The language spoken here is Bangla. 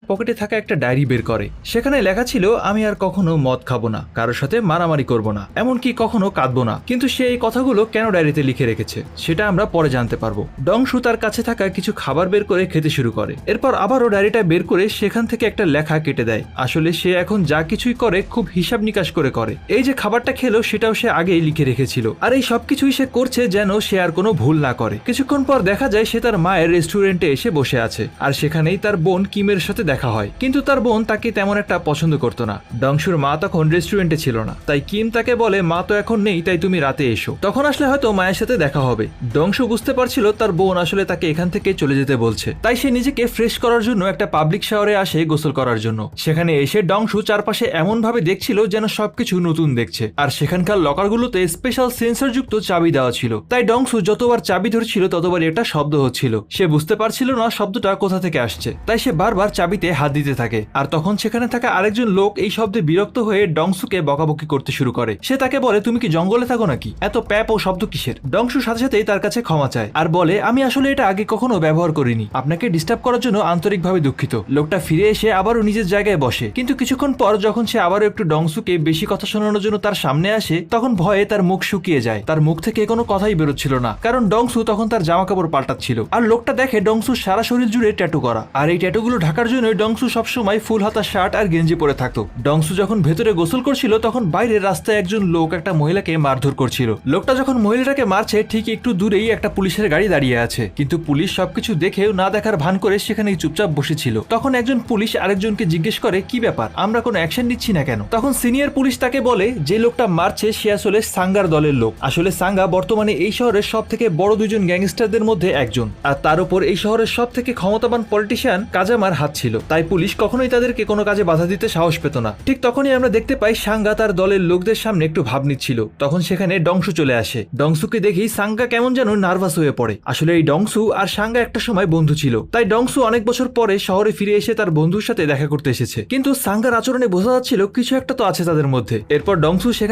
পকেটে থাকা একটা ডায়েরি বের করে। সেখানে লেখা ছিল, আমি আর কখনো মদ খাবো না, কারোর সাথে মারামারি করব না, এমনকি কখনো কাঁদবো না। কিন্তু সে এই কথাগুলো কেন ডায়েরিতে লিখে রেখেছে সেটা আমরা পরে জানতে পারবো। ডংশু তার কাছে থাকা কিছু খাবার বের করে খেতে শুরু করে। এরপর আবারও ডায়েরিটা বের করে সেখান থেকে একটা লেখা কেটে দেয়। আসলে সে এখন যা কিছুই করে খুব হিসাব নিকাশ করে। এই যে খাবারটা খেলো সেটাও সে আগেই লিখে রেখেছিল। আর এই সবকিছুই সে করছে যেন সে আর কোনো ভুল না করে। কিছুক্ষণ পর দেখা যায় সে তার মায়ের রেস্টুরেন্টে এসে বসে আছে, আর সেখানেই তার বোন কিমের সাথে দেখা হয়। কিন্তু তার বোন তাকে তেমন একটা পছন্দ করতো না। ডংশুর মা তখন রেস্টুরেন্টে ছিল না, তাই কিম তাকে বলে, মা তো এখন নেই, তাই তুমি রাতে এসো, তখন আসলে হয়তো মায়ের সাথে দেখা হবে। ডংশু বুঝতে পারছিল তার বোন আসলে তাকে এখান থেকে চলে যেতে বলছে, তাই সে নিজেকে ফ্রেশ করার জন্য একটা পাবলিক শাওয়ারে আসে গোসল করার জন্য। সেখানে এসে ডংশু চারপাশে এমন ভাবে দেখছিল যেন সবকিছু নতুন দেখছে, আর সেখানকার লকারগুলোতে স্পেশাল সেন্সর যুক্ত চাবি দেওয়া ছিল। তাই ডংশু যতবার চাবি ধরছিল ততবার এটা শব্দ হচ্ছিল। সে বুঝতে পারছিল না শব্দটা কোথা থেকে আসছে, তাই সে বারবার চাবিতে হাত দিতে থাকে। আর তখন সেখানে থাকা আরেকজন লোক এই শব্দে বিরক্ত হয়ে ডংশুকে বকাবকি করতে শুরু করে। সে তাকে বলে, তুমি কি জঙ্গলে থাকো নাকি, এত প্যাপ ও শব্দ কিসের? ডংশু সাথে সাথেই তার কাছে ক্ষমা চায় আর বলে, আমি আসলে এটা আগে কখনো ব্যবহার করিনি, আপনাকে ডিস্টার্ব করার জন্য আন্তরিকভাবে দুঃখিত। লোকটা ফিরে এসে আবারও নিজের জায়গায় বসে, কিন্তু কিছুক্ষণ পর যখন সে আবারও একটু ডংশুকে বেশি কথা শোনানোর জন্য তার সামনে আসে, তখন ভয়ে তার মুখ শুকিয়ে যায়। তার মুখ থেকে কোনো কথাই বেরোচ্ছিল না, কারণ ডংশু তখন তার জামা কাপড় পাল্টাচ্ছিল। আর লোকটা দেখে ডংশু সারা শরীর জুড়ে ট্যাটু করা, আর এই ট্যাটুগুলো ঢাকার জন্য ডংশু সবসময় ফুল হাতা শার্ট আর গেঞ্জি পরে থাকতো। ডংশু যখন ভেতরে গোসল করছিল তখন বাইরের রাস্তায় একজন লোক একটা মহিলাকে মারধর করছিল। লোকটা যখন মহিলাটাকে মারছে ঠিক একটু দূরেই একটা পুলিশের গাড়ি দাঁড়িয়ে আছে, কিন্তু পুলিশ সবকিছু দেখেও না দেখার ভান করে সেখানেই চুপচাপ বসেছিল। তখন একজন পুলিশ আরেকজনকে জিজ্ঞেস করে, কি ব্যাপার, আমরা কোনো অ্যাকশন নিচ্ছি না কেন? তখন সিনিয়র পুলিশ তাকে বলে, যে লোকটা মারছে সে আসলে সাঙ্গার দলের লোক। আসলে সাঙ্গা বর্তমানে এই শহরের সব থেকে বড় দুইজন গ্যাংস্টারদের মধ্যে একজন, আর তার উপর এই শহরের সব থেকে ক্ষমতাবান পলিটিশিয়ান কাজামার হাত ছিল। তাই পুলিশ কখনোই তাদেরকে কোনো কাজে বাধা দিতে সাহস পেত না। ঠিক তখনই আমরা দেখতে পাই সাঙ্গা তার দলের লোকদের সামনে একটু ভাব নিচ্ছিল। তখন সেখানে ডংশু চলে আসে। ডংশুকে দেখেই সাঙ্গা কেমন যেন নার্ভাস হয়ে পড়ে। আসলে এই ডংশু আর সাঙ্গা একটা সময় বন্ধু ছিল, তাই ডংশু অনেক বছর পরে শহরে ফিরে এসে তার বন্ধুর সাথে দেখা করতে এসেছে। কিন্তু সাঙ্গার আচরণে বোঝা যাচ্ছিল কিছু একটা তো আছে তাদের মধ্যে। এরপর ডংশু সেখানে